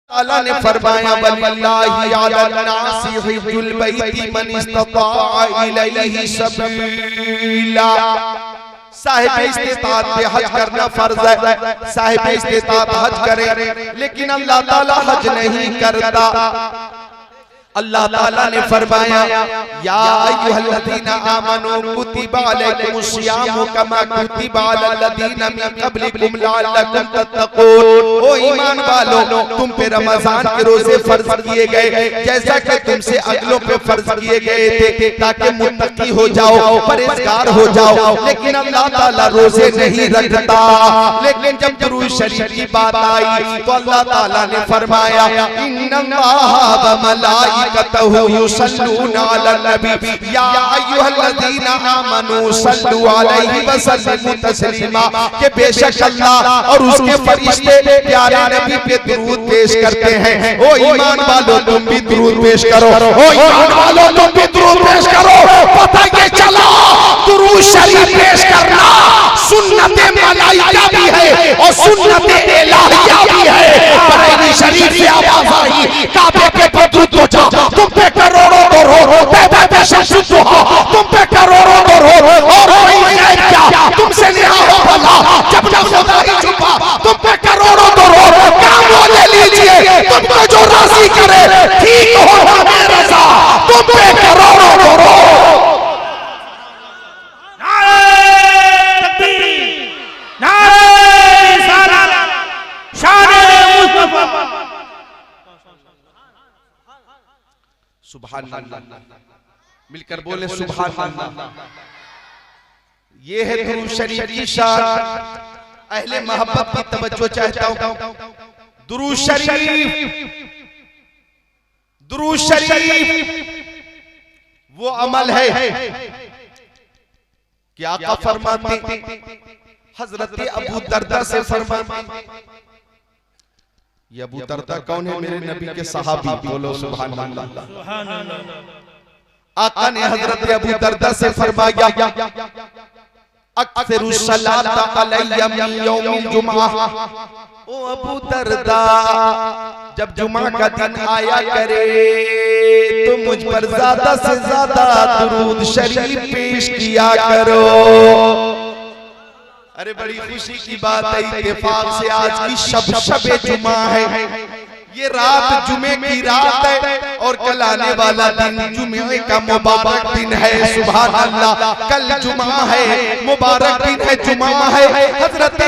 अल्लाह ने फरमाया वलिल्लाहि अलन-नासि हिज्जुल बैति मन इस्तताअ इलैहि सबीला। साहिब इस्तिताअत पे हज करना फर्ज है, साहिब इस्तिताअत हज करे, लेकिन अल्लाह ताला हज नहीं करता। अल्लाह ताला ने फरमाया या अय्युहल्लज़ीना आमनू कुतिबा अलैकुमुस सियामु कमा कुतिबा अलल्लज़ीना मिन क़ब्लिकुम लअल्लकुम तत्तक़ून। ओ ईमान वालों, तुम पे रमजान के रोजे फर्ज किए गए जैसा कि तुमसे अगलों पे फर्ज किए गए थे, ताकि मुत्तकी हो जाओ, परहेजगार हो जाओ। लेकिन अल्लाह ताला रोजे नहीं रखता। लेकिन जब दुरूद शरीफ की बात आई तो अल्लाह ताला ने फरमाया इन्नल्लाहा व मलाइकतहु युसल्लूना अलन नबी या अय्युहल्लज़ीना आमनू सल्लू अलैहि व सल्लिमू तस्लीमा। के बेशक अल्लाह और उसके फरिश्ते प्यारे नबी पे दुरूद पेश करते हैं। ओ ईमान वालों, तुम भी दुरूद पेश करो। ओ ईमान वालों, तुम भी दुरूद पेश करो। पता ये चला दुरूद शरीफ पेश करना सुन्नत मलाइका भी है और सुन्नत इलाहिया भी है। बरेली शरीफ से आवाज आई काबे के दुरूद हो जाओ, तुम पे करोड़ों करोड़ तुम पे करोड़ों करोड़ और कोई क्या तुमसे नहीं हो भला। जब तक खुदा ही छुपा तुम पे करोड़ों करोड़ काम वो ले लीजिए, तुमको जो राजी करे ठीक होगा मेरे साथ। तुम पे करोड़ों करोड़। सुभान अल्लाह, मिलकर बोले सुभान अल्लाह। ये है दुरूद शरीफ की शान। अहले मोहब्बत की तवज्जो चाहता हूं। दुरूद शरीफ, दुरूद शरीफ वो अमल है कि आका फरमाते, हजरत अबू दरदा से फरमाते। ये अबू दरदा कौन है? मेरे नबी के सहाबी। बोलो सुभान अल्लाह। आका ने हजरत अबू दरदा से फरमाया अक्सरू सलात अलैया मिन यौमिल जुमा। ओ अबू दरदा, जब जुमा का दिन आया करे तो मुझ पर ज्यादा से ज्यादा दुरूद शरीफ पेश किया करो। अरे बड़ी खुशी की बात है, इत्तेफाक से आज की शब जुमा है। ये रात जुमे की रात है और कल आने वाला दिन जुमे का मुबारक दिन है। सुभान अल्लाह, कल जुमा है, मुबारक दिन है, जुमा है। हजरत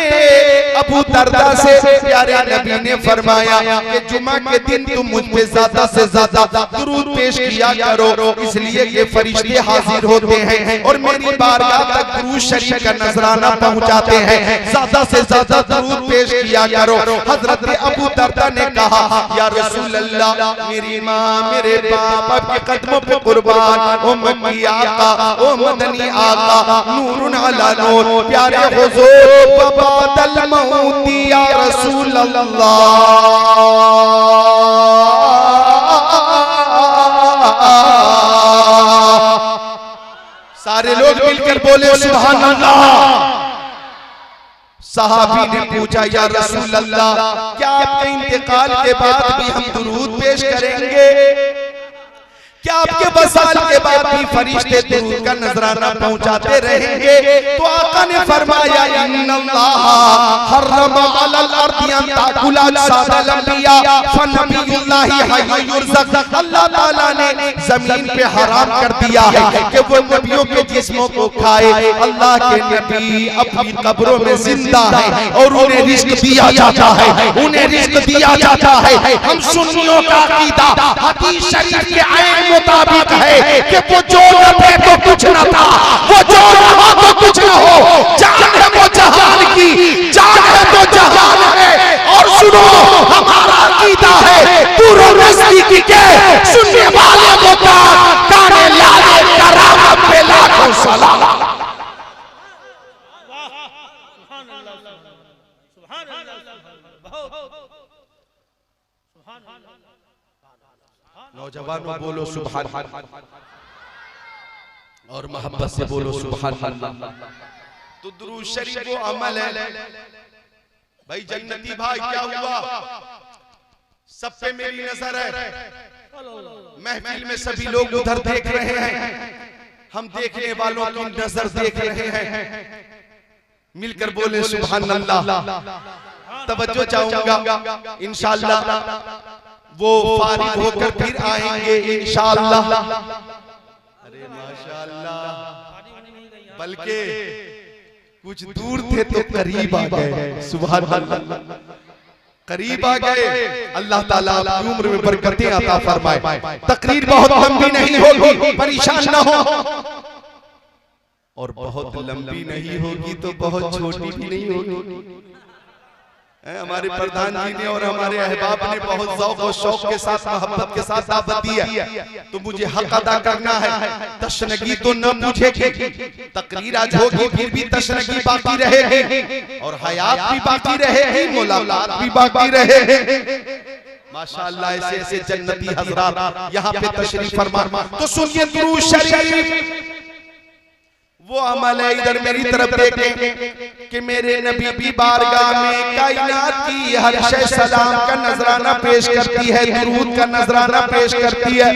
अबू दरदा से प्यारे नबी ने फरमाया कि जुमा के दिन तुम मुझ पे ज्यादा से ज्यादा दुरूद पेश किया करो, इसलिए ये फरिश्ते हाजिर होते हैं और मेरी बारगाह तक दुरूद शरीफ का नजराना पहुंचाते हैं। ज्यादा से ज्यादा दुरूद पेश किया करो। हजरत अबू दरदा ने कहा या रसूल अल्लाह, मेरी माँ मेरे बाप के कदमों पे कुर्बान। ओ मक्की आका, ओ मदनी आका, नूरुन अला नूर, प्यारे हुजूर बादल मऊती या रसूल अल्लाह। सारे लोग मिलकर बोले सुभान अल्लाह। सहाबी ने पूछा या रसूल अल्लाह, क्या आपके इंतकाल के बाद भी हम दुरूद पेश करेंगे? क्या आपके वसाल के बाद भी फरिश्ते दुरूद का नजराना पहुंचाते रहेंगे? तो आका ने फरमाया इन्नल्लाह हर्रमा अलल अर्दी अन ताकुला सादल अंबिया फनबियुल्लाहि हय्युर युरज़क़। अल्लाह ताला ने जमीन पे हराम कर दिया है कि वो नबियों के जिस्मों को खाए। अल्लाह के नबी अपनी कब्रों में जिंदा है और उन्हें रिज़्क दिया जाता है, उन्हें रिज़्क दिया जाता है। हम सुन्नियों का अकीदा हदीस शरीफ के आइन मुताबिक है कि वो जो न थे तो कुछ न था, वो जो न हो तो कुछ न हो। जान है वो जहान की, जान है तो जहान है। और सुनो, हमारा अकीदा है पूरा नस्ली के सुनने वाले को काने लाले करामत पे लाखों सलाम। नौजवानों बोलो सुभान और मोहब्बत से बोलो सुभान अल्लाह। तो दुरूद शरीफ वो अमल है भाई। जन्नती भाई क्या हुआ? सब पे मेरी नजर है, महफिल में सभी लोग उधर देख रहे हैं, हम देखने वालों की नजर देख रहे हैं। मिलकर बोले सुभान अल्लाह। तवज्जो चाहूंगा, इंशाअल्लाह वो फारिग होकर फिर आएंगे इंशाअल्लाह। अरे माशाअल्लाह, बल्कि कुछ दूर थे तो करीब आ गए। सुभान अल्लाह, करीब आ गए। अल्लाह ताला आपकी उम्र में बरकतें अता फरमाए। तकरीर बहुत लंबी नहीं होगी, परेशान ना हो, और बहुत लंबी नहीं होगी तो बहुत छोटी भी नहीं होगी। हमारे प्रधान जी ने और हमारे अहबाब ने बहुत ज़ौक़ और शौक के साथ, मोहब्बत के साथ दावत दी है, तो मुझे हक अदा करना है। तशनगी तो न पूछेगी, तकरीर आज होगी फिर भी तशनगी बाकी रहेगी, और हयात भी बाकी रहेगी, मुलाकात भी बाकी रहेगी। माशाअल्लाह, ऐसे ऐसे जन्नती हज़रात यहाँ पे तशरीफ फरमा। तो सुनिए दुरूद शरीफ, वो अमल है, इधर मेरी तरफ देखें कि मेरे नबी की बारगाह में कायनात की हर शय सलाम का नजराना पेश करती है, दुरूद का नजराना पेश करती है।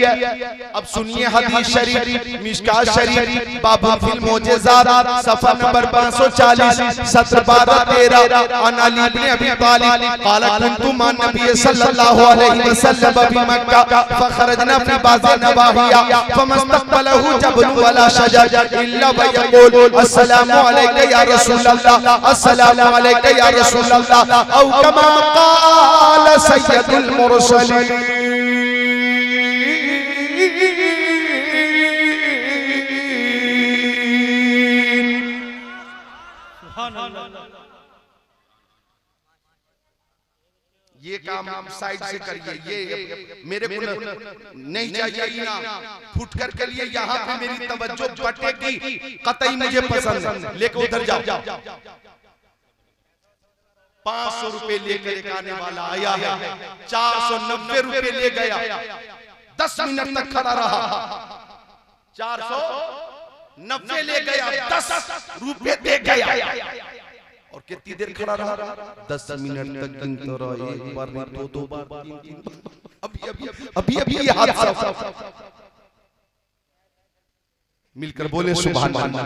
अब सुनिए हदीस शरीफ, मिशकात शरीफ, बाबा फिल मोजेज़ात, सफ़ा नंबर 540, सत्र 12-13। अन अली इब्न अबी तालिब क़ाल कुन्तु मा नबी सल्लल्लाहु अलैहि वसल्लम बि मक्का फखरजना फी बाज़ि नवाहिया फमस्तक़बलहु जबलु वला शजर इल्ला अस्सलामु अलैका या रसूल अल्लाह, अस्सलामु अलैका या रसूल अल्लाह, औ कमा क़ाल सय्यदुल मुरसलीन। सुभान अल्लाह। ये काम साइड से करिए, ये मेरे को नहीं चाहिए इनाम। फुटकर के लिए यहाँ पे मेरी तवज्जो बटेगी, कतई मुझे पसंद है, लेके उधर जाओ। 500 रुपए लेकर एक आने वाला आया है, 490 रुपए ले गया, 10 मिनट तक खड़ा रहा, 490 ले गया, 10 रुपए दे गया, और कितनी देर खड़ा रहा? 10 मिनट तक गिनता रहा, एक बार नहीं, दो बार, तीन बार। अभी ये हादसा। मिलकर बोले सुभान अल्लाह,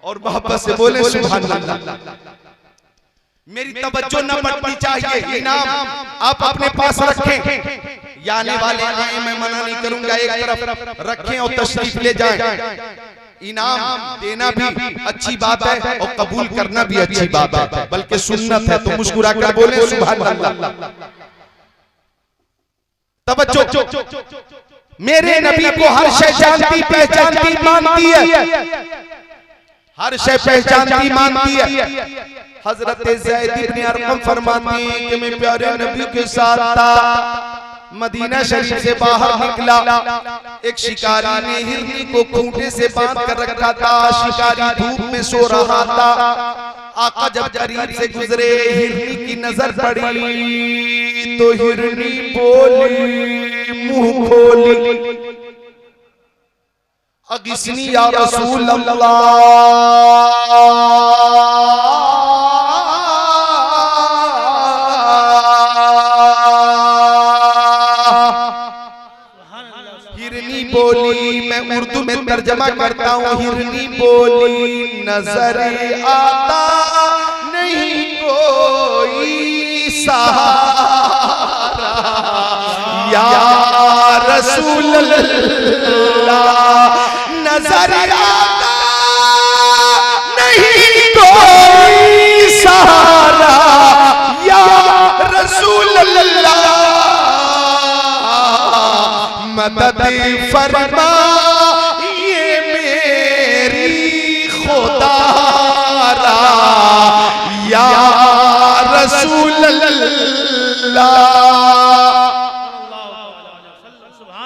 और मोहब्बत से बोले सुभान अल्लाह। मेरी तवज्जो न बढ़नी चाहिए, इनाम आप अपने पास रखें। आने वाले आए, मैं मना नहीं करूंगा, एक तरफ रखें और तशरीफ ले जाएं। इनाम देना भी अच्छी बात है और कबूल करना भी अच्छी बात है, बल्कि सुन्नत है। तो मुस्कुरा कर बोले सुभान अल्लाह। तवज्जो, मेरे नबी को हर शय जानती, पहचानती, मानती है, हर शय पहचानती, मानती है। हजरत ज़ैद इब्न अरक़म फरमाती हैं कि मैं प्यारे नबी के साथ था, मदीना शरीफ से बाहर निकला, एक शिकारी ने हिरनी को खूंटे से बांध कर रखा था, शिकारी धूप में सो रहा था। आका जब करीब से गुजरे, हिरनी की नजर पड़ी तो हिरनी बोली, मुंह खोली, अगिस्नी या रसूल अल्लाह। बोली, मैं उर्दू में तर्जमा करता हूँ, हिरनी बोली, नजर आता नहीं कोई सहारा या रसूल अल्लाह, नजर आता नहीं कोई सहारा या रसूल अल्लाह, मदद फरमा ये मेरी खुदारा या रसूल अल्लाह।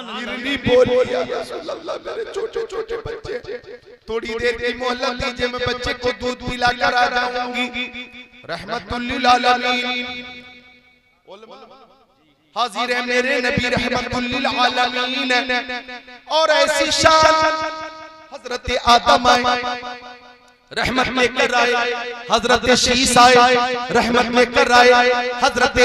हिरनी बोली, या रसूल अल्लाह, मेरे छोटे छोटे बच्चे, थोड़ी देर की मोहलत दीजिए, मैं बच्चे को दूध पिला कर आ जाऊंगी। रहमतुल लिल आलमीन हाजिर है मेरे नबी रहमतुल लिल आलमीन। और ऐसी शान हजरत आदम आए, रहमत लेकर आए हजरत शीस आए, रहमत लेकर आए हजरत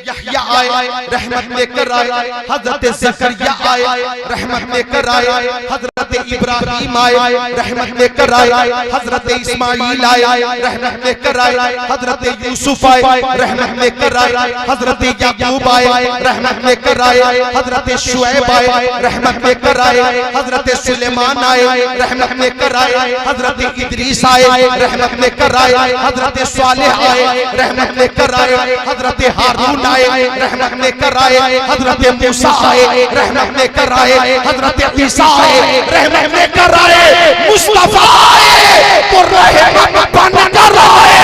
यहया आए, रहमत लेकर आए हजरत ज़करिया आए, रहमत लेकर आए हजरत इब्राहिम आए, रहमत लेकर आए हजरत इस्माइल आए, रहमत लेकर आए हजरत यूसुफ आए, रहमत लेकर आए हजरत याकूब आए, रहमत लेकर आए हजरत शुएब आए, रहमत लेकर आए हजरत सुलेमान आए, रहमत लेकर आए हजरत इदरीस आए, रहमत लेकर आए हजरत सालेह आए, रहमत लेकर आए हजरत हारून आए, रहमत लेकर आए हजरत मूसा आए, रहमत लेकर आए हजरत ईसा आए, रहमत लेकर आए मुस्तफा आए तो रहमत बनकर आए।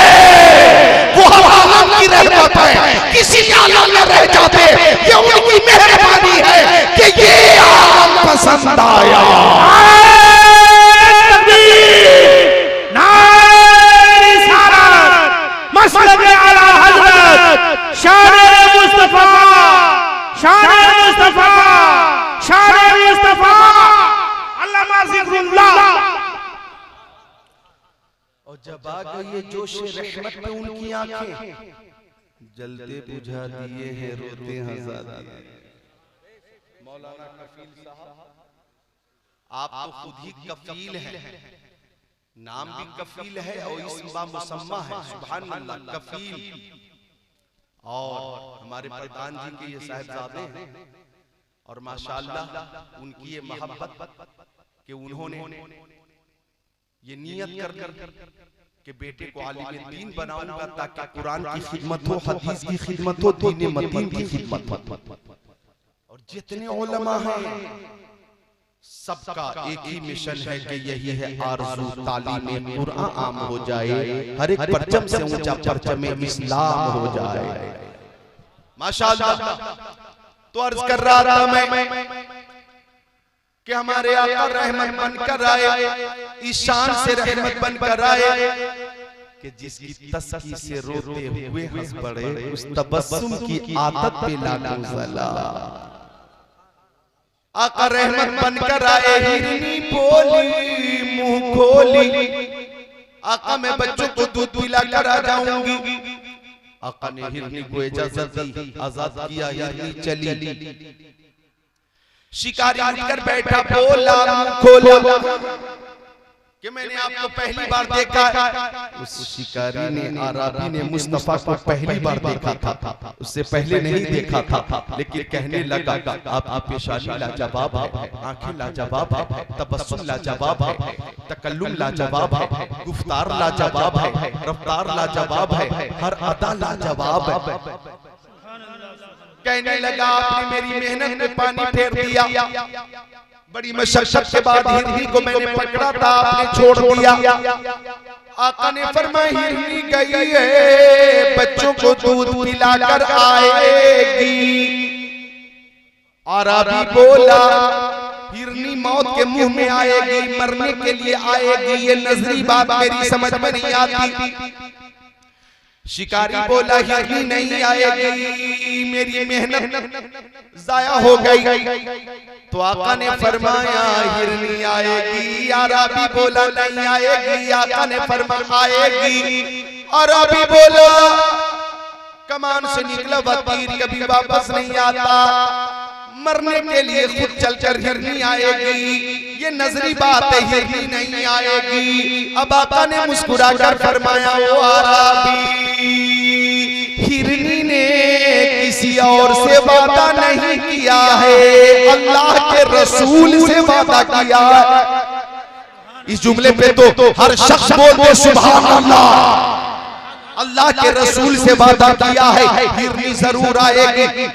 वो आलम की रहमत है, किसी आलम में रह जाते ये उनकी मेहरबानी है कि ये आलम पसंद आया। और जब आ गई ये जोश रहमत में उनकी आंखें जलते बुझा दिए हैं, रोते हंसा दिए। मौलाना कफील साहब आप तो खुद ही कफील हैं, नाम भी कफील है और इसम मुसम्मा है, सुभान अल्लाह कफील। और हमारे प्रधान जी के ये साहिबजादे हैं और माशाअल्लाह उनकी ये मोहब्बत कि उन्होंने ये नियत कर कि बेटे को आलिम दीन बनाऊंगा ताकि कुरान की खिदमत हो, हदीस की खिदमत हो, दीन मतीन की खिदमत हो। और जितने उलमा हैं सबका एक ही मिशन है कि यही है आरज़ू तालीम कुरान आम हो जाए, हर एक परचम से ऊंचा परचम इस्लाम हो जाए। माशाअल्लाह। तो अर्ज कर रहा था मैं कि हमारे आका रहमत बनकर आए, ईशान से रहमत बनकर आए कि जिसकी तस्की से रोते हुए हंस पड़े उस तबस्सुम की आदत पे लागू सला। आका रहमत बनकर आए, हिरनी बोली मुंह खोली, आका मैं बच्चों को दूध पिलाकर आ जाऊंगी। आका ने हिरनी को इजाजत दी, आजाद किया, हिरनी चली। शिकारी उठकर बैठा, बोला खोला कि मैंने आपको पहली बार देखा। उस शिकारी ने, आराबी ने मुस्तफा को पहली बार देखा था, उससे पहले नहीं देखा था, लेकिन कहने लगा आपकी पेशानी लाजवाब है, आंखें लाजवाब है, तबस्सुम लाजवाब है, तकल्लुम लाजवाब है, गुफ्तार लाजवाब है, रफ्तार लाजवाब है, हर अदा लाजवाब है। कहने लगा आपने मेरी मेहनत में पानी फेर दिया, बड़ी मशक्कत के बाद हिरनी को मैंने पकड़ा था, आपने छोड़ दिया। आका ने फरमाया हिरनी गई है, बच्चों को दूध पिलाकर आएगी। आराबी बोला हिरनी मौत के मुंह में आएगी, मरने के लिए आएगी, ये नजरी बात मेरी समझ में नहीं आती। शिकारी बोला हिरनी नहीं आएगी, मेरी मेहनत जाया हो गई। तो आका ने फरमाया हिरनी आएगी। आराबी बोला नहीं आएगी, आका ने फरमाया आएगी। आराबी बोला कमान से निकला हुआ तीर कभी वापस नहीं आता, मरने के लिए खुद चलकर हिरनी आएगी, ये नजरी बात है, हिरनी नहीं आएगी। अब आका ने मुस्कुराकर फरमाया ओ आराबी, हिरनी ने किसी और से वादा नहीं किया है, अल्लाह के रसूल से वादा किया है। इस जुमले पे तो हर शख्स बोलते सुभान अल्लाह। अल्लाह के रसूल से वादा किया है, हिरनी जरूर आएगी।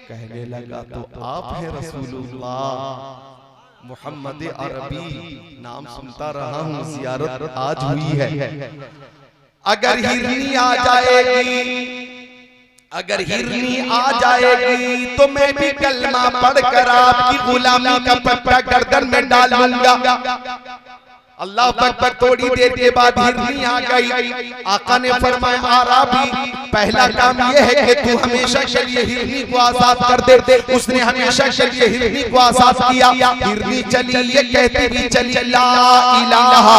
कहने लगा तो आप हैं रसूलुल्लाह, मोहम्मद अरबी नाम सुनता रहा हूँ, ज़ियारत आज हुई है। अगर हिरनी आ जाएगी, अगर हिरनी आ जाएगी तो मैं भी कलमा पढ़कर आपकी गुलामी का पट्टा गर्दन में डालूंगा। अल्लाह अकबर। थोड़ी देर के बाद हिरनी आ गई। आका ने फरमाया आराबी, पहला काम यह है कि तू हमेशा के लिए हिरनी को आजाद कर दे। उसने हमेशा के लिए हिरनी को आजाद किया। हिरनी चली, ये कहती भी चली ला इलाहा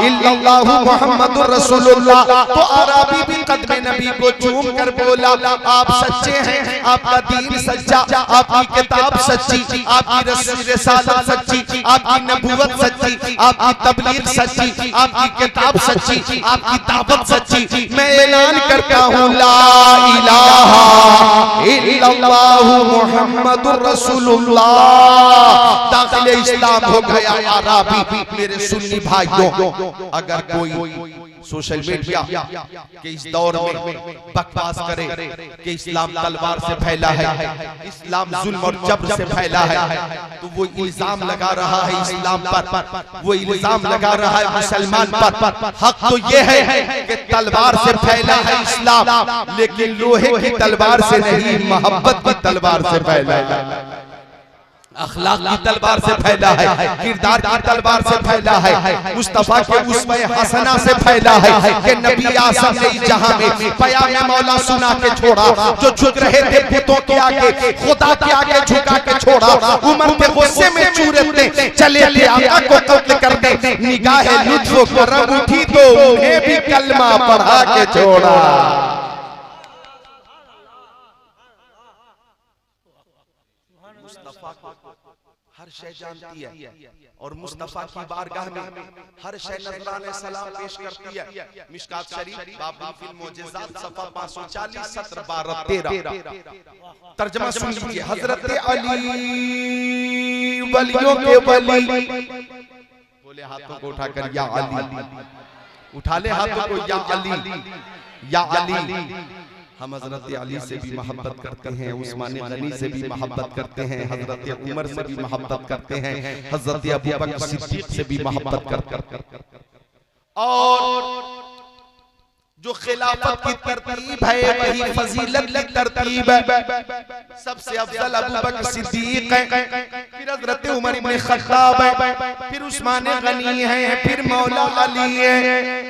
इल्लल्लाहु मुहम्मदुर रसूलुल्लाह। तो आराबी भी कदमे नबी को चूम कर बोला, आप सच्चे हैं, आपका दीन सच्चा, आपकी किताब सच्ची, आपकी रिसालत सच्ची, आपकी नबूवत सच्ची, आपकी तबलीग सच्ची, आपकी किताब सच्ची, आपकी दावत सच्ची। मैं ऐलान करता हूँ ला इलाहा इल्लल्लाहु मुहम्मदुर रसूलुल्लाह। दाखिले इस्लाम हो गया आराबी। मेरे सुन्नी भाइयों, अगर कोई सोशल मीडिया के इस दौर में बकवास करे कि इस्लाम तलवार से फैला है, इस्लाम जुल्म और जबर से फैला है, तो वो इल्जाम लगा रहा है इस्लाम पर, वो इल्जाम लगा रहा है मुसलमान पर। हक तो ये है कि तलवार से फैला है इस्लाम, लेकिन लोहे की तलवार से नहीं, मोहब्बत की तलवार से फैला है, अखलाक की तलवार से फैला है, किरदार की तलवार से फैला है, मुस्तफा के उस्वे हसना से फैला है कि नबी आसम ने इस जहां में पयामे मौला सुना के छोड़ा। जो झुक रहे थे बुतों के आगे, खुदा के आगे झुका के छोड़ा। उमर के गुस्से में चूरते चले थे आका को कत्ल करते। निगाहे लुत्फ करम उठी तो उन्हें भी कलमा पढ़ा के छोड़ा। हर शय जानती है और मुस्तफा की बारगाह में हर शय नजराने सलाम पेश करती है। मिशकात शरीफ बाबुल फिल मोजेज़ात सफा 540 सत्र 12 13। तर्जुमा सुन लीजिए। हजरत अली वलियों के वली, बोले हाथों को उठाकर या अली, उठा ले हाथों को या अली, या अली। हम हजरत अली से भी मोहब्बत करते हैं, उस्मान गनी से भी मोहब्बत करते हैं, हजरत उमर से भी मोहब्बत करते हैं, हजरत अबू बकर सिद्दीक से भी मोहब्बत करते हैं। और जो खिलाफत की तरतीब है वही फजीलत की तरतीब है। सबसे अफजल अबू बकर सिद्दीक है, फिर हजरत उमर इब्न खत्ताब है, फिर उस्मान गनी है, फिर मौला अली है,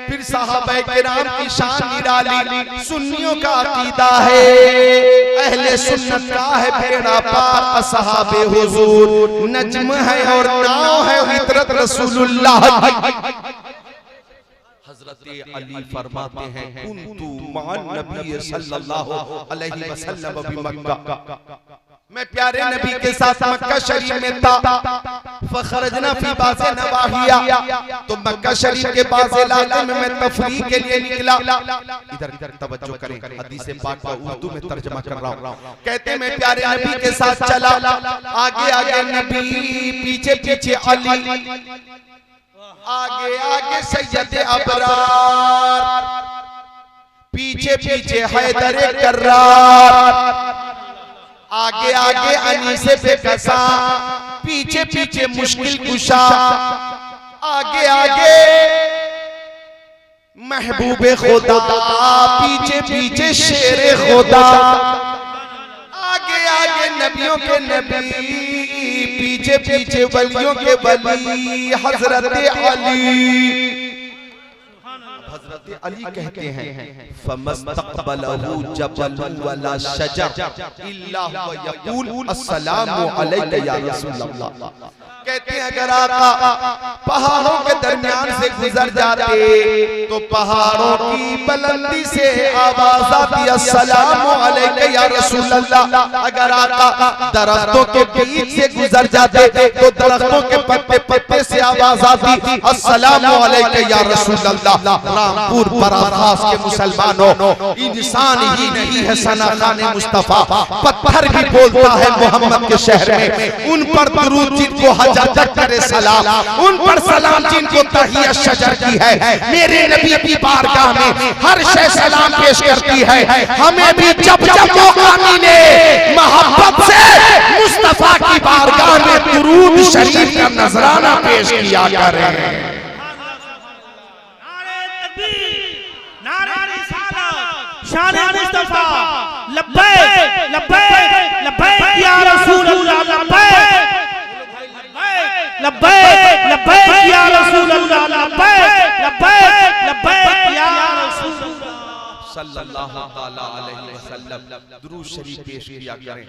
फिर सहाबाए किराम की शान निराली। सुन्नियों का अकीदा है, अहले सुन्नत का है बेड़ा पार असहाबे हुजूर, नज्म है और नाव है हिजरत रसूलुल्लाह। हजरत अली फरमाते हैं कुन्तु मान नबी सल्लल्लाहु अलैहि वसल्लम भी मक्का, मैं प्यारे नबी के साथ मक्का शरीफ में था। फखरजना फी बाज़े नवाहिया, तो मक्का शरीफ के बाज़े इलाके में मैं तफरीह के लिए निकला। इधर तवज्जो करें, हदीस पाक का उर्दू में तर्जुमा कर रहा हूं। कहते मैं प्यारे नबी के साथ चला, आगे आगे नबी, पीछे पीछे अली, आगे आगे सैयद अबरार, पीछे पीछे हैदर कर्रार, आगे आगे अनीसे बेकसा, पीछे पीछे मुश्किल कुशा, आगे आगे महबूबे खुदा, पीछे पीछे शेरे खुदा, आगे आगे नबियों के नबी, पीछे पीछे वलियों के वली, हजरत अली। हजरत अली कहते हैं फमस्तक़बलहु जबल वला शजर इल्ला हुवा यक़ूल अस्सलामु अलैका या रसूलल्लाह। कहते हैं अगर आका पहाड़ों के दरमियान से गुजर जाते तो पहाड़ों की बुलंदी से आवाज आती अस्सलामु अलैका या रसूलल्लाह। अगर आका दरख्तों के बीच से गुजर जाते तो दरख्तों के पत्ते पत्ते से आवाज आती अस्सलामु अलैका या रसूलल्लाह। रामपुर बराखास के मुसलमानों, इंसान ही नहीं है सना खाने मुस्तफा, पत्थर भी बोलता है मोहम्मद के शहर में। उन पर दुरूद जिनको हजाजत करे सलाम, उन पर सलाम जिनको तहियत शजर की है। मेरे नबी की बारगाह में हर शय सलाम पेश करती है। हमें भी जब जब मौका मिले मोहब्बत से मुस्तफा की बारगाह में दुरूद शरीफ का नजराना पेश किया करें। शाने मुस्तफा लब्बैक लब्बैक लब्बैक या रसूल अल्लाह, लब्बैक लब्बैक लब्बैक या रसूल अल्लाह, सल्लल्लाहु ताला अलैहि वसल्लम दुरूद शरीफ पेश किया करें।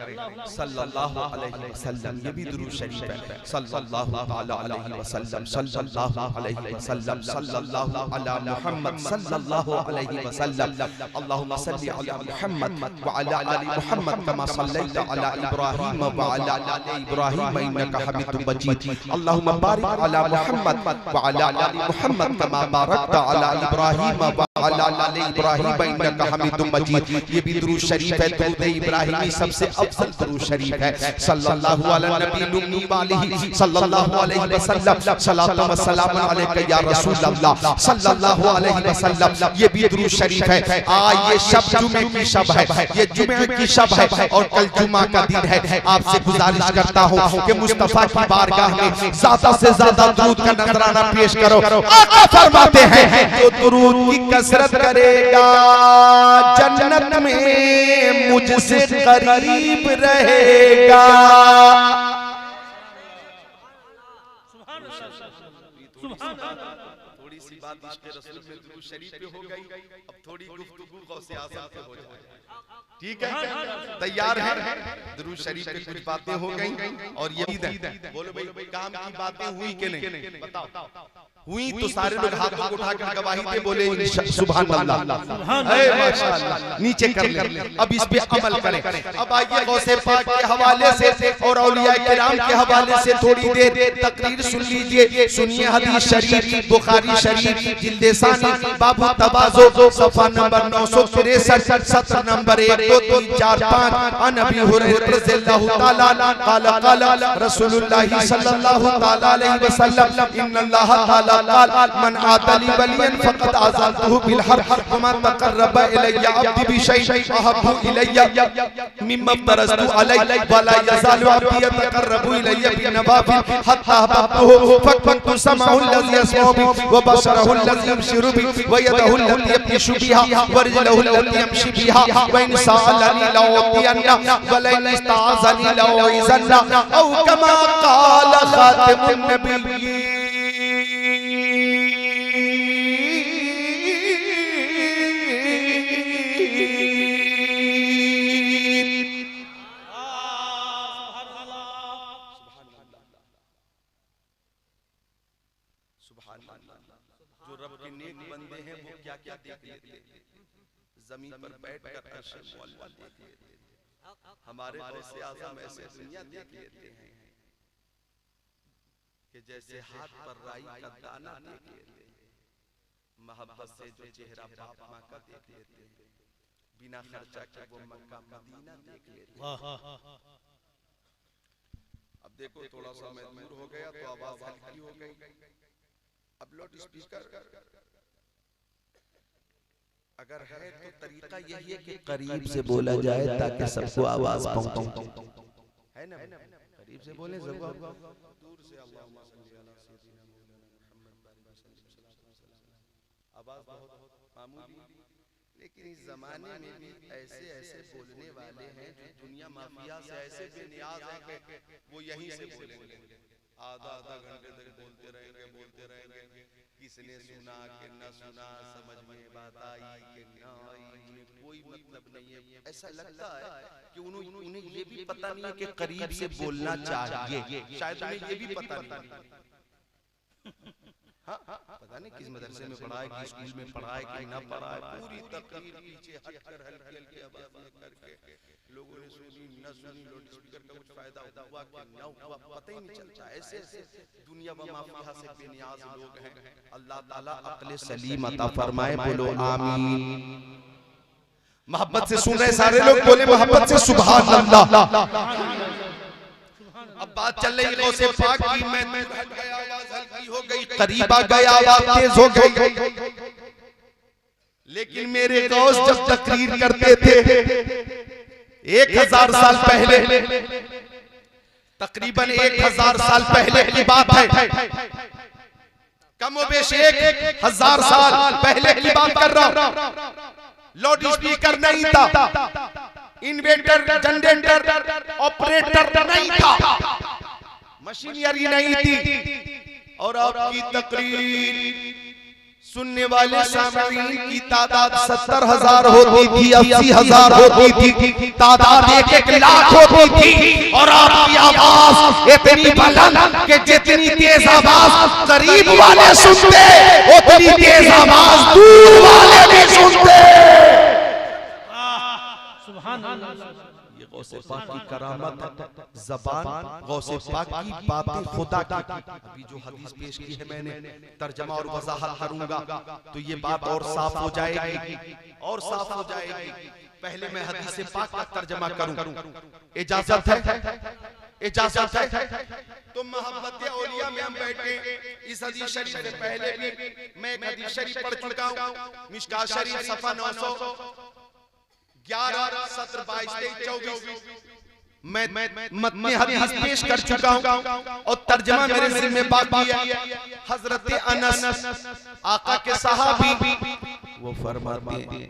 सल्लल्लाहु अलैहि वसल्लम, ये भी दुरूद शरीफ है। सल्लल्लाहु ताला अलैहि वसल्लम, सल्लल्लाहु अलैहि वसल्लम, सल्लल्लाहु अला मुहम्मद सल्लल्लाहु अलैहि वसल्लम। अल्लाहुम्मा सल्लि अला मुहम्मद व अला आलि मुहम्मद कमा सल्लैता अला इब्राहीम व अला आलि इब्राहीम इन्नका हमीदुम मजीद। अल्लाहुम्मा बारिक अला मुहम्मद व अला आलि मुहम्मद कमा बारकता अला इब्राहीम व अला आलि इब्राहीम इन्नका हमीदुम मजीद। ये भी दुरूद शरीफ है। दुरूद इब्राहिमी सबसे अफजल दुरूद शरीफ है। सल्लल्लाहु अला नबी लुम्मी वालिही सल्लल्लाहु अलैहि वसल्लम, सलातो व सलाम अलैका या रसूल अल्लाह सल्लल्लाहु अलैहि वसल्लम। ये भी दुरूद शरीफ है। ये शब जुमे की शब है, ये जुमे की शब है और कल जुमा का दिन है। आपसे गुजारिश करता हूँ कि मुस्तफा की बारगाह में ज्यादा से ज्यादा दुरूद का नजराना पेश करो। आका फरमाते हैं जो दुरूद की कसरत करेगा जन्नत में मुझसे करीब रहेगा। थोड़ी सी बात इश्क़ रसूल में दुरूद शरीफ पे हो गई, अब थोड़ी गुफ्तगू गौसे आज़म पे हो जाए। ठीक है, तैयार है? दुरूद शरीफ पे कुछ बातें हो गई और ये ईद है। बोलो भाई, काम की बातें हुई कि नहीं? बताओ। हुई तो सारे लोग हाथों को उठाकर गवाही दे, बोले सुभान अल्लाह, माशाअल्लाह। नीचे कर ले, अब इस पे अमल करें। अब आइए गौसे पाक के हवाले से और औलिया किराम के हवाले से थोड़ी देर तकरीर सुन लीजिए। सुनिए हदीस शरीफ, बुखारी शरीफ, जिल्द सानी, बाबू तवाज़ो, सफ़ा नंबर 963, सत्र नंबर 1 2 3 4 5। अन अबी हुरैरा रज़ियल्लाहु ताला क़ाला क़ाला रसूलुल्लाह सल्लल्लाहु ताला अलैहि वसल्लम इन्नल्लाह ताला मन आतली वलियन फक़द आज़ातहु बिल हर्ब व मा तक़र्रबा इलैया अब्दी बिशैइन अहब्बु इलैया मिम्मा तरस्तु अलैहि व ला यज़ालु अब्दी यतक़र्रबु इलैया बिनवाफिल हत्ता अहबब्तुहु फकुन्तु समअहु अल्लज़ी यस्मअु बिहि व बसरहु अल्लज़ी यबसिरु बिहि व यदहु अल्लती यब्तिशु बिहा व रिजलहु अल्लती यमशी बिहा व इन सअलनी लअउतियन्ना व लइन इस्तअज़नी लअउइज़न्ना औ कमा क़ाल ख़ातिमुन नबिय्यीन। जो रब के नेक बंदे हैं वो क्या क्या देख लेते हैं, जमीन पर बैठकर अर्श मौला देख लेते हैं। हमारे गौसे आज़म ऐसे दुनिया देख लेते हैं कि जैसे हाथ पर राई का दाना देख लेते हैं। मोहब्बत से जो चेहरा बाप माँ का देख लेते हैं, बिना खर्चा के वो मक्का मदीना देख लेते हैं। अब देखो थोड़ा सा मैं दूर हो गया तो आवाज हल्की हो गई। अब लाउड स्पीकर अगर है तो तरीका यही है कि करीब से बोला जाए ताकि सबको आवाज पहुंचे, है ना? करीब से बोले, दूर से अल्लाहुम्मा सल्ली अला सय्यिदिना मुहम्मद आवाज बहुत मामूली। लेकिन इस जमाने में भी ऐसे ऐसे बोलने वाले हैं जो दुनिया माफिया से ऐसे बेनियाज हैं कि वो यहीं से बोलेंगे, आधा घंटे तक बोलते रहेंगे। किसने सुना कि न सुना, समझ में बात आई कि न आई, उन्हें कोई मतलब नहीं है। ऐसा लगता है कि उन्हें ये भी पता नहीं है कि करीब से बोलना चाहिए, शायद उन्हें ये भी पता नहीं। हाँ, पता नहीं किस मदरसे में पढ़ा है, किस स्कूल में पढ़ा है कि न पढ़ा है। पूरी तकरीर पीछे हटकर हल्की हल्की आवाज में करके लोगों ने सुनी न सुनी, लाउड स्पीकर का कुछ फायदा हुआ कि न हुआ पता ही नहीं चलता। ऐसे ऐसे दुनिया व माफिया से बेनियाज लोग हैं। अल्लाह ताला अक्ल सलीम अता फरमाए, बोलो आमीन। मोहब्बत से सुन रहे सारे लोग, बोले मोहब्बत से सुभान अल्लाह। अब बात चल रही गौसे पाक की, मैं हट गया, आवाज हल्की हो गई, करीब आ गया, आवाज तेज हो गई। लेकिन मेरे गौस जब तकरीर करते थे 1000 साल पहले, तकरीबन 1000 साल पहले की बात है, कमोबेश 1000 साल पहले की बात कर रहा हूं। लाउड स्पीकर नहीं था, इन्वेटर, जनरेटर, ऑपरेटर नहीं था, मशीनरी नहीं थी, और आपकी तकरीर सुनने वाले सामईन की तादाद 70,000 होती थी, 80,000 होती थी, तादाद 1-1 लाख होती थी। और आपकी आवाज इतनी बुलंद कि जितनी तेज आवाज करीब वाले सुनते उतनी तेज आवाज दूर वाले भी सुनते। ये गौसे पाक की करामत है। ज़बान गौसे पाक की बातें खुदा की। अभी जो हदीस पेश की है मैंने तर्जमा और वजाहत करूंगा तो ये बात और साफ हो जाएगी, और साफ हो जाएगी। पहले मैं हदीस पाक का तर्जमा करूं। इजाजत है? इजाजत है? तो मोहब्बत औलिया में हम बैठे इस हदीस शरीफ से पहले भी मैं एक हदीस शरीफ पढ़ चुका हूं। मिशकात शरीफ सफा 911 सत्र 22-23-24 मैं मतने हदीस पेश कर चुका हूं और तर्जमा मेरे जिम्मे बाकी है। हजरत अनस आका के सहाबी वो फरमाते हैं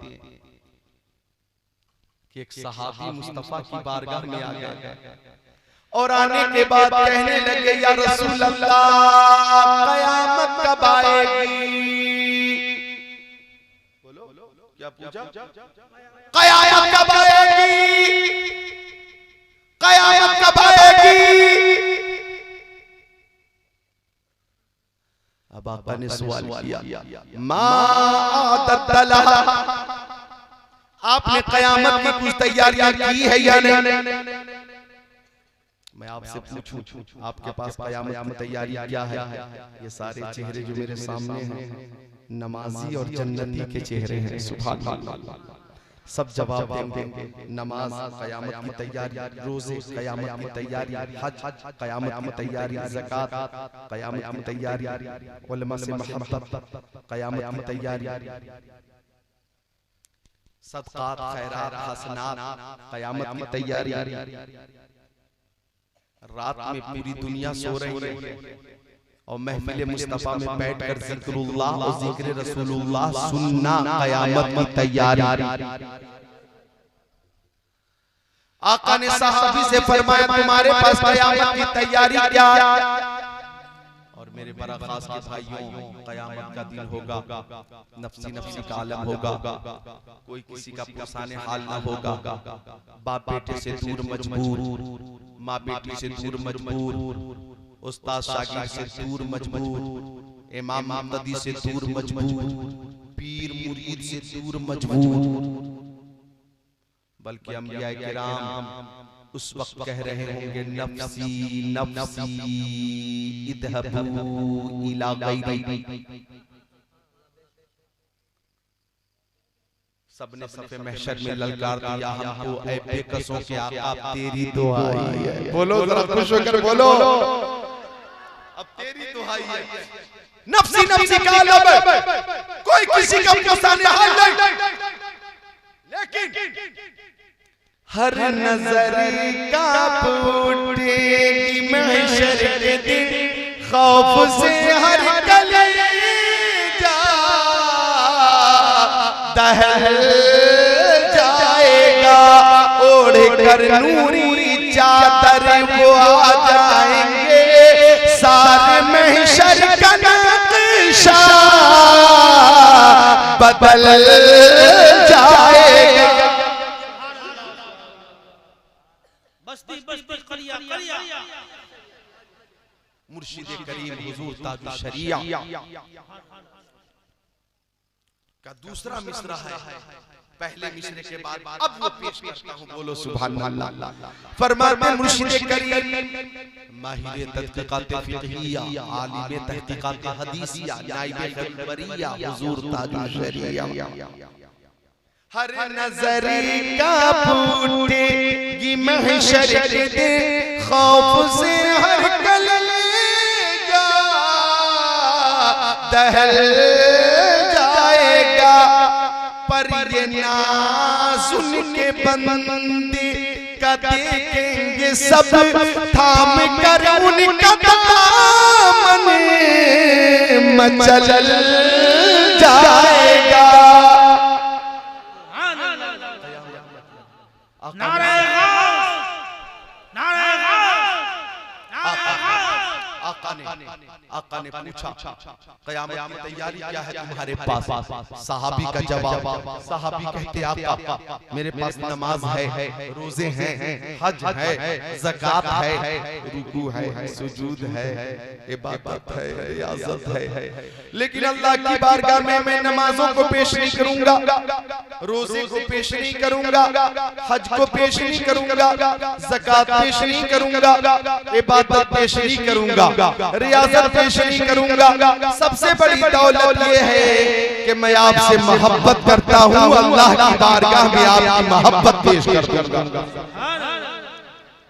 कि एक सहाबी मुस्तफा की बारगाह में आ गए और आने के बाद कहने लगे, या रसूल अल्लाह कयामत कब आएगी? बोलो क्या पूछा? कयामत कब आएगी? कयामत कब आएगी? अब आका ने सवाल किया, मा आदतला, आपने कयामत की कुछ तैयारियां की है या नहीं? मैं आपसे पूछूं, आपके पास कयामत की तैयारी क्या है? ये सारे चेहरे जो मेरे सामने हैं नमाजी और जन्नती के चेहरे हैं। सुभान अल्लाह। सब जवाब देंगे। नमाज कयामत की तैयारी, रोजे कयामत की तैयारी, हज कयामत की तैयारी, ज़कात कयामत की तैयारी, उलमा से मोहब्बत कयामत की तैयारी, सदक़ात खैरात हसनात कयामत की तैयारी। रात में पूरी दुनिया सो रही है और महफिल मुस्तफा में बैठकर जिक्रुल्लाह और जिक्र रसूलुल्लाह सुनना कयामत की तैयारी। आका ने सहाबी से फरमाया, तुम्हारे पास कयामत की तैयारी क्या है? और मेरे बड़ा खास के भाइयों, कयामत का दिन होगा, नफ्सी नफ्सी का आलम होगा, कोई किसी का पुरसाने हाल ना होगा, बाप बेटे से दूर मजबूर, माँ बेटी से दूर मजबूर, उस्ताद शागिर्द से दूर मजबूर, इमाम मुक्तदी से दूर मजबूर, पीर मुरीद से दूर मजबूर, बल्कि अंबिया किराम उस वक्त कह रहे होंगे, नफ्सी नफ्सी इद्हबू इला गैरी। सबने सफे महशर में ललकार दिया हमको, ऐ बेकसों के आका तेरी दुआई है। बोलो जरा खुश होकर बोलो, अब तेरी दुआई है। नफ्सी नफ्सी का आलम है, कोई किसी का पुरसाने हाल नहीं, लेकिन हर नजर कांप उठेगी महशर के दिन, खौफ से हर कलेजा दहल जाएगा, ओढ़ कर नूरी चादर वो आ जाएंगे, सारे महशर का नक्शा बदल जाएगा। बस्ती बस्ती करिया करिया मुर्शिद करीम हुजूर ताजुल शरिया का दूसरा मिसरा है। पहले मिसरे के बाद अब वो पेश करता हूं, बोलो सुभान अल्लाह। फरमाते मुर्शिद करीम माहिर तहकीकात फिक़हिया, आलिम तहकीकात हदीसिया, नाइब खबरिया हुजूर ताजुल शरिया, हर नजर का फूटेगी महशर के दिन, खौफ से हर कलेजा दहल जाएगा, पर ये ना सुन के बंदे का देखेंगे सब, थाम कर उनका दामन मचल जाएगा। आका आका ने पूछा क़यामत की तैयारी क्या है तुम्हारे पास? सहाबी का जवाब, सहाबी कहते आका मेरे पास नमाज है, रोजे हैं, हज है, ज़कात है, रुकू है, सुजूद है, इबादत है, रियाज़त है, लेकिन अल्लाह की बारगाह में मैं नमाजों को पेश नहीं करूंगा, रोजे को पेश नहीं करूंगा, हज को पेश नहीं करूंगा, ज़कात पेश नहीं करूंगा, इबादत पेश नहीं करूंगा, रियाज़त पेश नहीं करूंगा। सबसे बड़ी दौलत ये है कि मैं आपसे मोहब्बत करता हूँ, अल्लाह की बारगाह में आपकी मोहब्बत पेश कर दूंगा।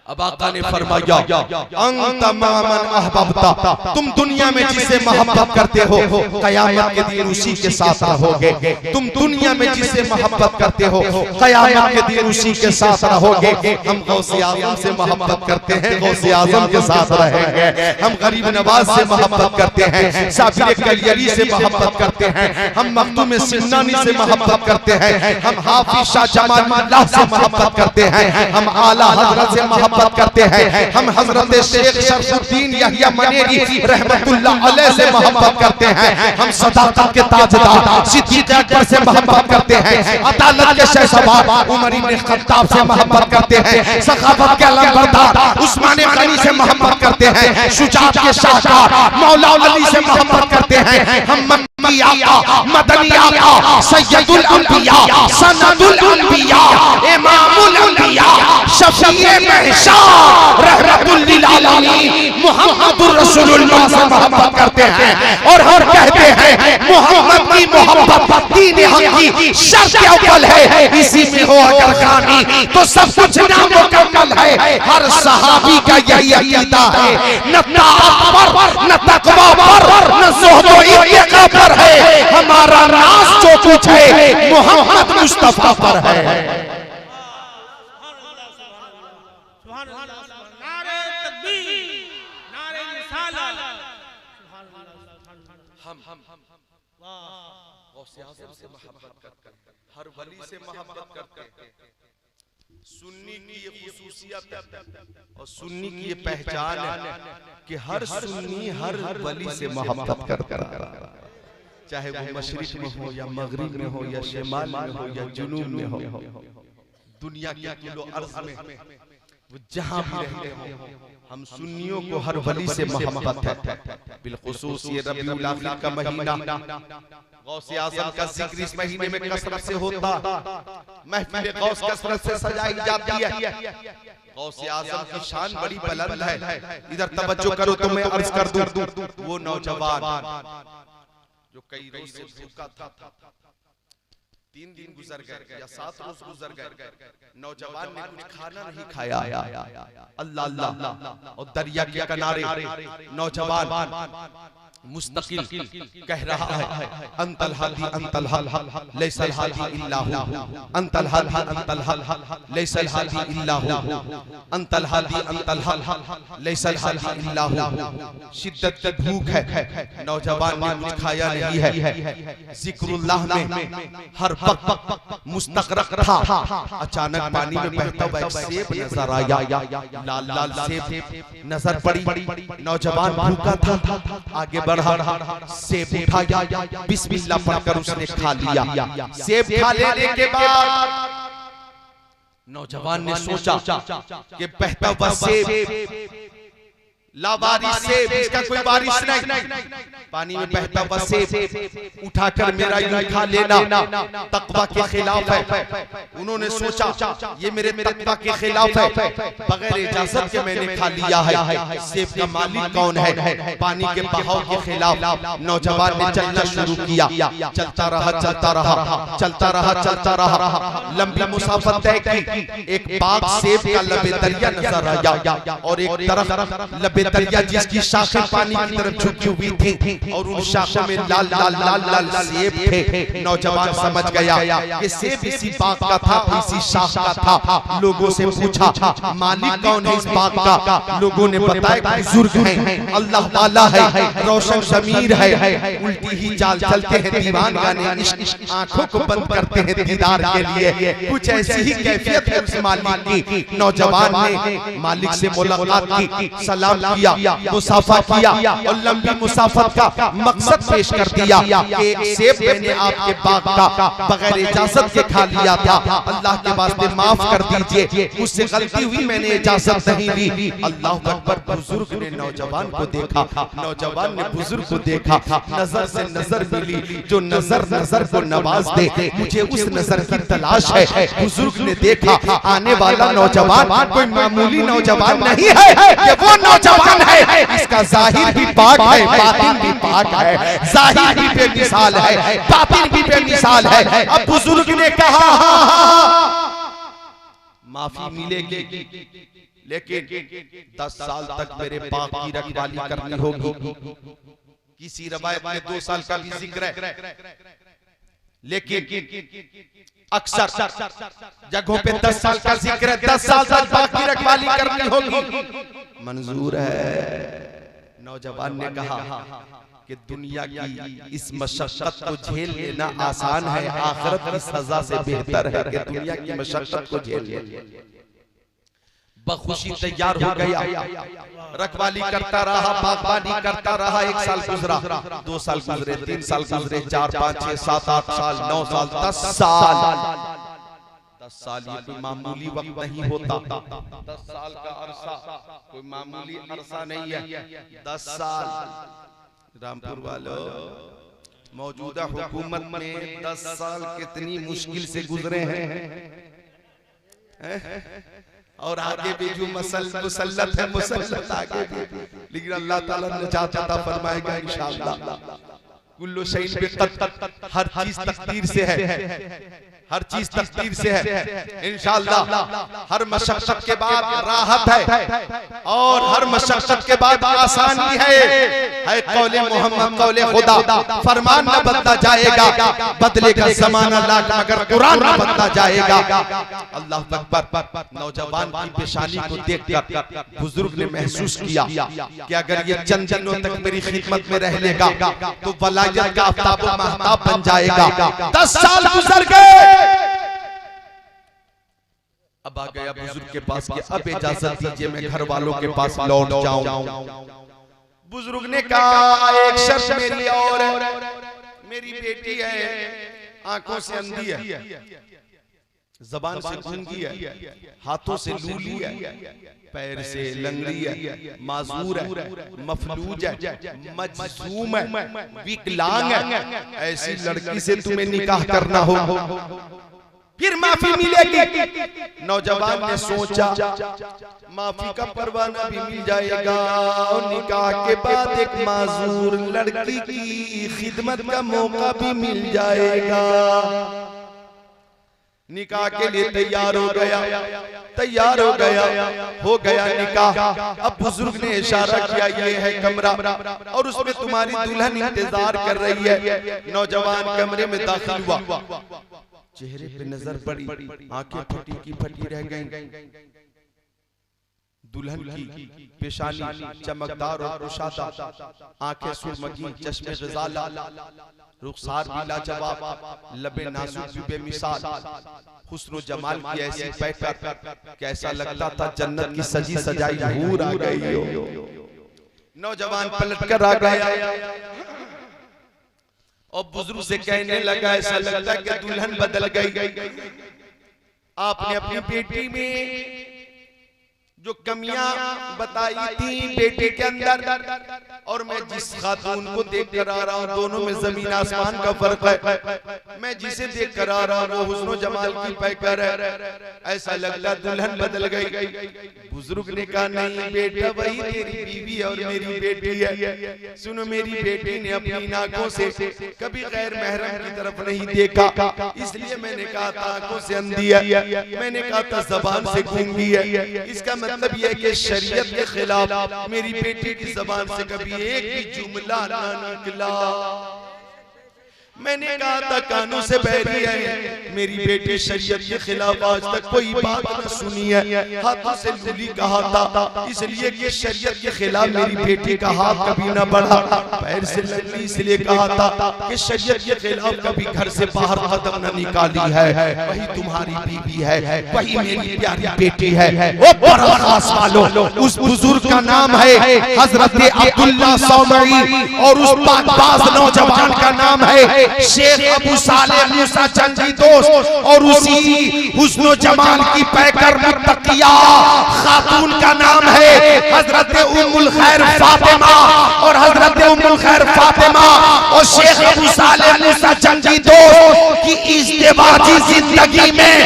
अब आका ने फरमाया अंत मामन अहबब्ता, तुम दुनिया में जिसे मोहब्बत करते हो क़यामत के दिन उसी के साथ रहोगे। तुम दुनिया में जिसे मोहब्बत करते हो क़यामत के दिन उसी के साथ रहोगे। हम गौसे आज़म से मोहब्बत करते हैं, गौसे आज़म के साथ रहेंगे। हम गरीब नवाज से मोहब्बत करते हैं, साबिर कलियरी से मोहब्बत करते हैं, हम मखदूम सिन्नानी से मोहब्बत करते हैं, हम हाफिज शाह जमाल से मोहब्बत करते हैं, हम आला हज़रत से मोहब्बत करते हैं, हम हजरत शेख शरफुद्दीन यहिया मनेरी रहमतुल्लाह अलैह से मोहब्बत करते हैं, हम सदाकत के ताजदार सिद्दीक़ अकबर से मोहब्बत करते हैं, अदालत के शहसवार उमर इब्न खत्ताब से मोहब्बत करते हैं, सखावत के अलमबरदार उस्मान गनी से मोहब्बत करते हैं, शुजाअत के शाहकार मौला अली से मोहब्बत करते हैं, हम मक्की आका, मदनी आका, सैयदुल अंबिया, सनदुल अंबिया, इमामुल अंबिया, शफीए महशर रहमतुल लिल आलमीन मुहम्मदुर रसूलुल्लाह से मोहब्बत करते हैं और हम कहते हैं मोहम्मद की मोहब्बत दीन हक की शर्त अव्वल है। इसी में हो अगर खानी तो सब कुछ नामुकम्मल है। हर सहाबी का यही अकीदा है, न ताअत पर, न तकवा पर, न ज़ुहद व इत्तिका पर है। हमारा नाज जो कुछ है मोहम्मद मुस्तफा पर है। से मोहब्बत करते हैं, हर वली से मोहब्बत करते हैं। सुन्नी की ये खुसूसियत और सुन्नी की ये पहचान है कि हर सुन्नी हर वली से मोहब्बत करता है, चाहे वो मशरिक में हो या मगरिब में हो या शिमाल में हो या जुनूब में हो, दुनिया के कुलो अर्ज़ में वो जहां भी रहते हो, हम सुन्नियों को हर वली से मोहब्बत है। बिलखुसूस ये रबीउल आखिर का महीना, गौसे आज़म का जिक्र इस महीने में कसरत से होता, महफिल गौस कसरत से सजाई जाती है। गौसे आज़म की शान बड़ी बुलंद है। इधर तवज्जो करो तो मैं अर्ज कर दूं, वो नौजवान जो कई रोज से भूखा था, 3 दिन गुजर गए या 7 रोज गुजर गए, नौजवान ने कुछ खाना नहीं खाया। अल्लाह अल्लाह, और दरिया के किनारे नौजवान मुस्तकिल कह रहा है अंतल हादी अंतल हल लैसल हादी इल्ला हु, अंतल हादी अंतल हल लैसल हादी इल्ला हु, अंतल हादी अंतल हल लैसल हादी इल्ला हु। शिद्दत की भूख है, नौजवान ने कुछ खाया नहीं है, जिक्रुल्लाह में हर वक्त मुस्तगरक था। अचानक पानी में बहता हुआ एक सेब नजर आया, लाल लाल सेब नजर पड़ी। नौजवान भूखा था, आगे बढ़ा, सेब उठाया, बिस्मिल्लाह पढ़कर उसने खा लिया। सेब खा लेने के बाद नौजवान ने सोचा कि बहता हुआ सेब लावारिस सेब, इसका कोई बारिश नहीं, पानी में बहता हुआ सेब उठाकर मेरा यूं खा लेना तकवा के खिलाफ है। उन्होंने सोचा ये मेरे तकवा के खिलाफ है, बगैर इजाजत के मैंने खा लिया है। सेब का मालिक कौन है? पानी के बहाव के खिलाफ नौजवान ने चलना शुरू किया। चलता रहा चलता रहा चलता रहा चलता रहा, लंबी मुसाफत तय की। एक बाग सेब का लबे दरिया नजर आया और एक तरफ लबे दरिया जिसकी शाखें पानी की तरफ झुकी हुई थी और उन शाखों में लाल लाल लाल लाल सेब थे। नौजवान समझ गया कि सेब इसी बाग का था, इसी शाख का था। लोगों से पूछा मालिक कौन है इस बाग का? लोगों ने बताया बुजुर्ग हैं, अल्लाह वाला है, रोशन ज़मीर है। उल्टी ही चाल चलते हैं दीवान गाने, आंखों को बंद करते हैं दीदार के लिए। कुछ ऐसी ही कैफियत है उस मालिक की। नौजवान ने मालिक से मुलाकात की, सलाम किया, मुसाफा किया और लंबी मुसाफत का मकसद पेश कर दिया कि एक सेब मैंने आपके बाग का बगैर इजाजत के खा लिया था, अल्लाह के वास्ते माफ कर दीजिए, मुझसे गलती हुई, मैंने इजाजत नहीं ली। अल्लाह अकबर। बुजुर्ग ने नौजवान को देखा, नौजवान ने बुजुर्ग को देखा, नजर से नजर मिली, जो नजर नजर को नवाज दे, मुझे उस नजर की तलाश है। बुजुर्ग ने देखा आने वाला नौजवान कोई मामूली नौजवान नहीं है, ये वो नौजवान है इसका जाहिर भी पाक है, बातिन भी पाक है, जाहिर भी बेमिसाल है, बातिन भी बेमिसाल है। अब बुजुर्ग ने कहा माफी मिलेगी, लेकिन 10 साल तक मेरे बाग की रखवाली करनी होगी। किसी रवायत में 2 साल का भी जिक्र है, लेकिन अक्सर जगहों पे 10 साल का जिक्र है। 10 साल तक बाग की रखवाली करनी होगी, मंजूर है। नौजवान ने कहा कि दुनिया की इस मशक्कत को झेल लेना आसान है, आखिरत की सजा से बेहतर है कि दुनिया की मशक्कत को झेल ले। बखुशी तैयार हो गया, रखवाली करता रहा, बागबानी करता रहा। 1 साल गुजरा, 2 साल गुजरे, 3 साल गुजरे, 4, 5, 6, 7, 8 साल, 9 साल, 10 साल। 10 साल ये कोई मामूली वक्त नहीं होता। 10 साल का अरसा कोई मामूली अरसा नहीं है। 10 साल रामपुर वालों, मौजूदा हुकूमत में 10 साल कितनी मुश्किल से गुजरे हैं, और आगे भी जो मुसल्लत है, मुसल्लत आगे भी, लेकिन अल्लाह ताला नजात अता फरमाएगा इंशाअल्लाह। कुल्लु शैइन बिक़दर, हर चीज तकदीर से है, हर चीज तकदीर से है इंशाअल्लाह। हर मशक्कत के बाद राहत है, और हर मशक्कत के बाद आसानी है। कौले मोहम्मद कौले खुदा, फरमान न बदला जाएगा, बदलेगा जमाना लाख मगर कुरान न बदला जाएगा। अल्लाह अकबर। नौजवान की पेशानी को देखकर बुजुर्ग ने महसूस किया कि अगर ये चंद दिनों तक मेरी खिदमत में रह लेगा तो वलायत का आफ्ताब व महताब बन जाएगा। 10 साल गुजर गए, अब आ गया बुजुर्ग के पास कि अब इजाजत दीजिए मैं घर वालों के पास लौट जाऊं। बुजुर्ग ने कहा एक शर्त मेरी और है, मेरी बेटी है, आंखों से अंधी है, जबान से गूंगी है, हाथों से लूली है, पैर से लंगड़ी है, माजूर है, मफलूज है, मजसूम है, विकलांग है। ऐसी लड़की से तुम्हें निकाह करना हो, फिर माफी मिलेगी। नौजवान ने सोचा माफी का परवाना भी मिल जाएगा, और निकाह के बाद एक माजूर लड़की की खिदमत का मौका भी मिल जाएगा। निकाह के लिए तैयार हो गया, तैयार हो गया निकाह। अब बुजुर्ग ने इशारा किया ये है कमरा, और उसमें तुम्हारी दुल्हन इंतजार कर रही है। नौजवान कमरे में दाखिल हुआ, चेहरे पे नजर पड़ी, आंखें फटी की फटी रह गईं। दुल्हन की पेशानी चमकदार और कुशादा, आंखें सुरमगी, चश्मे ग़ज़ाला, रुखसार भी लाजवाब, लबे नाजुक भी बेमिसाल, हुस्न जमाल की ऐसी पैकर कैसा लगता था जन्नत की सजी सजाई हूर आ गई हो। नौजवान पलट कर आ गया और बुजुर्ग से कहने लगा ऐसा लगता है कि दुल्हन बदल गई। आपने अपनी बेटी में जो कमियां बताई थी बेटे के अंदर, और मैं जिस खातून को देख कर आ रहा हूँ दोनों में जमीन आसमान का फर्क है। मैं जिसे देख कर आ रहा हूँ वो हुस्न जमाल की पैकर है, ऐसा लगता दुल्हन बदल गई। बुजुर्ग ने कहा नहीं बेटा, वही तेरी बीवी और मेरी बेटी है। सुनो, मेरी बेटी ने अपनी आंखों से कभी गैर महरम की तरफ नहीं देखा, इसलिए मैंने कहा था आंखों से अंधी है, मैंने कहा था जबान से गूंगी है। इसका मतलब यह कि शरीयत के खिलाफ मेरी बेटी की जबान से कभी एक भी जुमला ना निकला। मैंने कहा था कानों से बहरी है, मेरी बेटी शरीयत के खिलाफ आज तक कोई बात न सुनी है, हाथों से लूली कहा था इसलिए कि शरीयत के खिलाफ मेरी बेटी का हाथ कभी न बढ़ा, पैर से लगी इसलिए कहा था कि शरीयत के खिलाफ कभी घर से बाहर कदम न निकाली है, वही तुम्हारी बीवी है, वही मेरी प्यारी बेटी है। ओ बड़ा खास वालों, उस बुजुर्ग का नाम है हजरत अब्दुल्ला सौमरी और उस बाज नौजवान का नाम है शेख अबू सालेह मूसा चंदी दोस्त और उसी हुस्न जमाल की पैकर मुत्तकिया खातून का नाम है हजरत उम्मुल खैर फातिमा और हजरत उम्मुल खैर फातिमा और शेख अबू सालेह मूसा चंदी दोस्त की इज़्दिवाजी जिंदगी में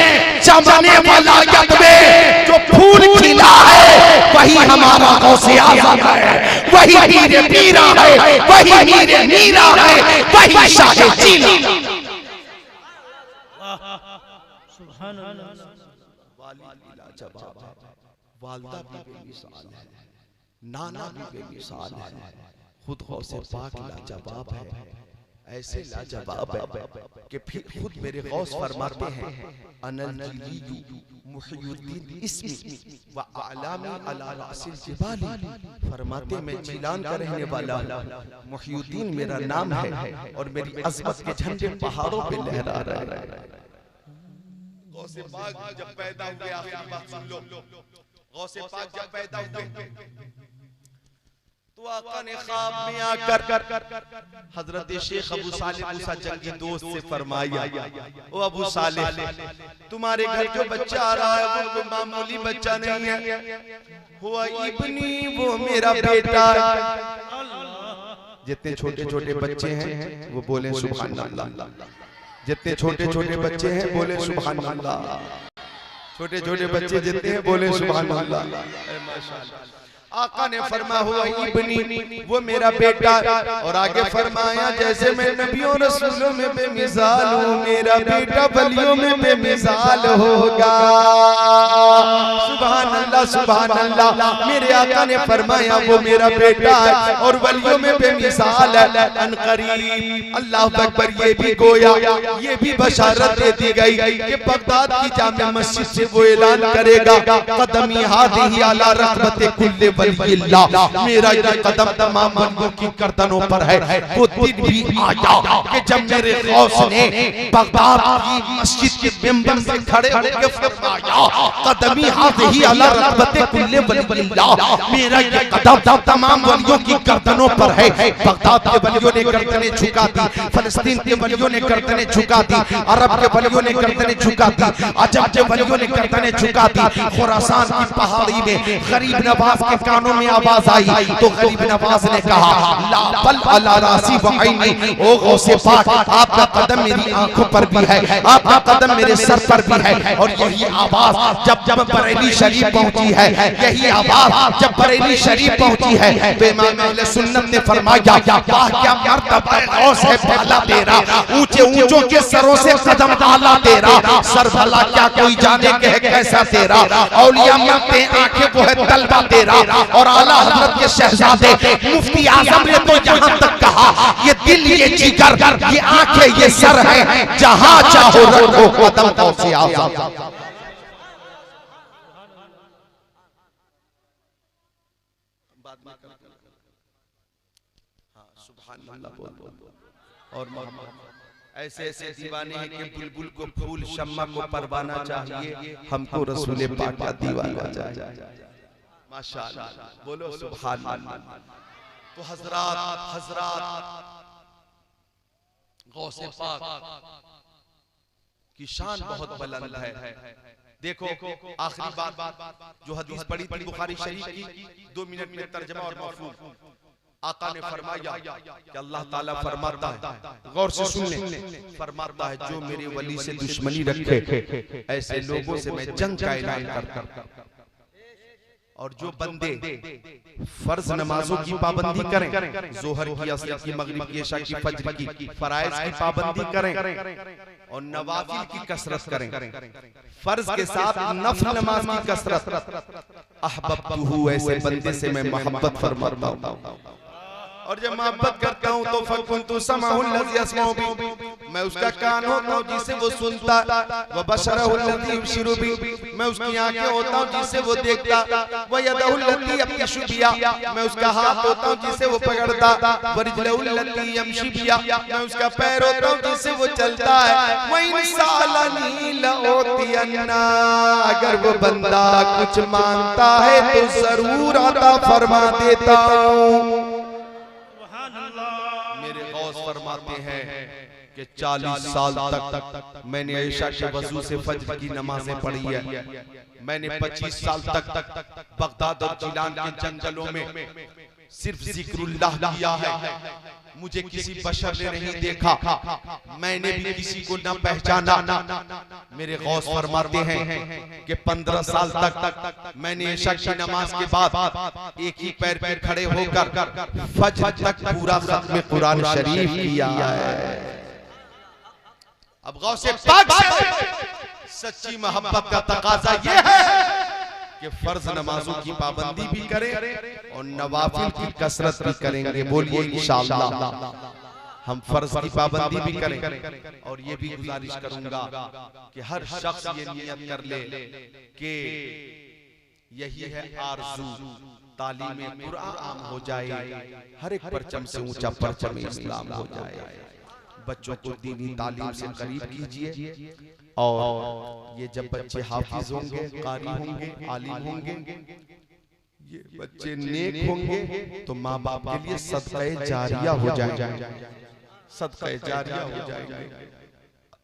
चमकने वाला यद में जो फूल खिला है वही हमारा गौसे आज़म है, वही मीरे पीरा है, वही मीरे मीरा है, वही शाहे जीला। सुभान अल्लाह। वाली लाजवाब है, वालदा भी बेमिसाल है, नाना भी बेमिसाल है, खुद गौसे पाक लाजवाब है, ऐसे लाजवाब है कि फिर खुद मेरे गौस फरमाते हैं अनल जलीलु मुहय्युद्दीन इस्मी व अलामी अला रासिल जिबाली, फरमाते मैं जिलान का रहने वाला मुहय्युद्दीन मेरा नाम है और मेरी अज़मत के झंडे पहाड़ों पे लहरा रहे हैं। गौसे पाक जब पैदा हुए, आखिरी बात सुन लो, गौसे पाक जब पैदा हुए तो आका ने ख्वाब में आकर हजरत शेख अबू सालेह मूसा चंदी दोस्त से फरमाया, ओ अबू सालेह तुम्हारे घर जो बच्चा आ रहा है वो कोई मामूली बच्चा नहीं है, हुआ इब्नी वो मेरा बेटा है। जितने छोटे छोटे बच्चे हैं वो बोले सुभान अल्लाह, जितने छोटे छोटे बच्चे हैं बोले सुभान अल्लाह, छोटे छोटे बच्चे जितने हैं बोले सुभान अल्लाह। माशाअल्लाह। आका ने फरमा हुआ इब्नी वो मेरा बेटा, और आगे फरमाया जैसे मैं नबियों रसूलों में बेमिसाल हूँ मेरा बेटा वलियों में बेमिसाल होगा। सुभान अल्लाह सुभान अल्लाह। मेरे आका ने फरमाया वो मेरा बेटा है और वलियों में बेमिसाल है। अनकरीब अल्लाह अकबर ये भी गोया, ये भी बशारत दे दी गई कि बगदाद की जामे मस्जिद से वो ऐलान करेगा कदमी हादिही अला रग़बति कुल्ली वलिय्यिल्लाह, मेरा ये कदम तमाम वलियों की गर्दनों पर है। वो दिन भी आया कि जब मेरे गौस ने बगदाद की मस्जिद के मिंबर से खड़े होकर फरमाया कदमी हादिही अला रग़बति कुल्ली वलिय्यिल्लाह, मेरा ये कदम तमाम वलियों की गर्दनों पर है। बगदाद के वलियों ने गर्दनें झुका दी, फिलिस्तीन के वलियों ने गर्दनें झुका दी, अरब के वलियों ने गर्दनें झुका दी, अजम के वलियों ने गर्दनें झुका दी। खुरासान की पहाड़ी में गरीब नवाज के कानों में आवाज आई तो गरीब नवाज ने कहा ला बल अला रासी व ऐनी, ओ गौसे पाक आपका कदम मेरी आंखों पर भी है, आपका कदम मेरे सर पर भी है। और यही आवाज जब बरेली शरीफ पहुंची है, यही आवाज जब बरेली शरीफ पहुंची है तो इमाम अहले सुन्नत ने फरमाया वाह क्या मर्तबा गौस है भला तेरा, ऊंचे ऊंचों के सरों से कदम आला तेरा, सर भला क्या कोई जाने के है कैसा तेरा, औलिया मरते आंखें वो है तलवा तेरा। और आला हजरत के शहजादे मुफ्ती आजम ने तो यहाँ तक कहा ये दिल ये जिगर ये आंखें ये सर है, जहां चाहो रखो कदम गौसे आज़म। और ऐसे ऐसे दीवाने हैं कि बुलबुल को फूल शम्मा को परवाना चाहिए, हमको रसूल पाक का दीवाना चाहिए। माशाअल्लाह बोलो सुभान अल्लाह। तो हजरात गौसे पाक की शान बहुत बुलंद है। देखो आखिरी बात जो हदीस पढ़ी थी बुखारी शरीफ की, 2 मिनट में तर्जमा और मफहूम। आका ने फरमाया कि अल्लाह ताला फरमाता है, गौर से सुन ले, फरमाता है जो मेरे वली से दुश्मनी रखे ऐसे लोगों से मैं जंग का ऐलान करता, और जो बंदे फर्ज नमाजों की पाबंदी करें, जोहर की, असर की, मगरिब की, इशा की, फज्र की, फराइज की पाबंदी करें और नवाफिल की कसरत करें, फर्ज के साथ नफल नमाज की कसरत, अहबब्तुहु ऐसे बंदे से मैं मोहब्बत फरमाता हूं। और जब मोहब्बत करता हूँ तो फकुन्तु समाहुल लज़ी अस्माउ बी, मैं उसका कान होता हूँ जिसे वो सुनता, व बशरहुल लज़ी युबशिरु बी, मैं उसकी आंखें होता हूँ जिसे वो देखता, व यदहुल लज़ी यब्तिशु बिहा, मैं उसका हाथ होता हूँ जिसे वो पकड़ता, व रिजलहुल लज़ी यमशी बिहा, मैं उसका पैर होता हूँ जिसे वो चलता है। व इन सालनी लऊतियन्ना, अगर वो बंदा कुछ मांगता है तो जरूर अता फरमा देता हूँ। मेरे गौस फरमाते हैं कि 40 साल तक मैंने ऐशा के वजू से फज्र की नमाजें पढ़ी है। मैंने 25 साल तक बगदाद और जिलान के जंगलों में सिर्फ जिक्रुल्लाह किया है। मुझे किसी बशर ने नहीं देखा, मैंने भी किसी को न पहचाना। मेरे गौस फरमाते हैं कि 15 साल तक मैंने इशा की नमाज के बाद एक ही पैर पे खड़े होकर फज्र तक पूरा खत्म कुरान शरीफ किया है। अब गौसे पाक से सच्ची मोहब्बत का तकाजा ये है कि फर्ज नमाजों की पाबंदी भी करें और नवाफिल की कसरत भी करेंगे। बोलिए इंशाअल्लाह हम फर्ज की पाबंदी भी करें। और ये भी गुजारिश करूंगा कि हर शख्स ये नियत कर ले कि यही है आरज़ू, तालीम कुरान आम हो जाए, हर एक परचम से ऊंचा परचम इस्लाम हो जाए। बच्चों को दीनी तालीम से करीब कीजिए और ये जब बच्चे हाफिज होंगे, कारी होंगे, आलिम होंगे, ये बच्चे नेक होंगे तो माँ बाप के लिए सदक़े जारिया हो जाएंगे, सदक़े जारिया हो जाएंगे।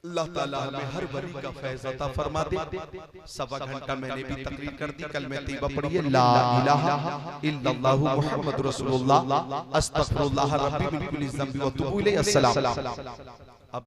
अल्लाह ताला हमें हर वली का फैज़ अता फरमा दे। 1.25 घंटा मैंने भी तकरीर कर दी। कल में तैयबा पढ़िए ला इलाहा इल्लल्लाहु मुहम्मदुर रसूलुल्लाह, अस्तगफिरुल्लाह रब्बी मिन कुल्ली ज़ंबि व अतूबु इलैहि। अस्सलाम।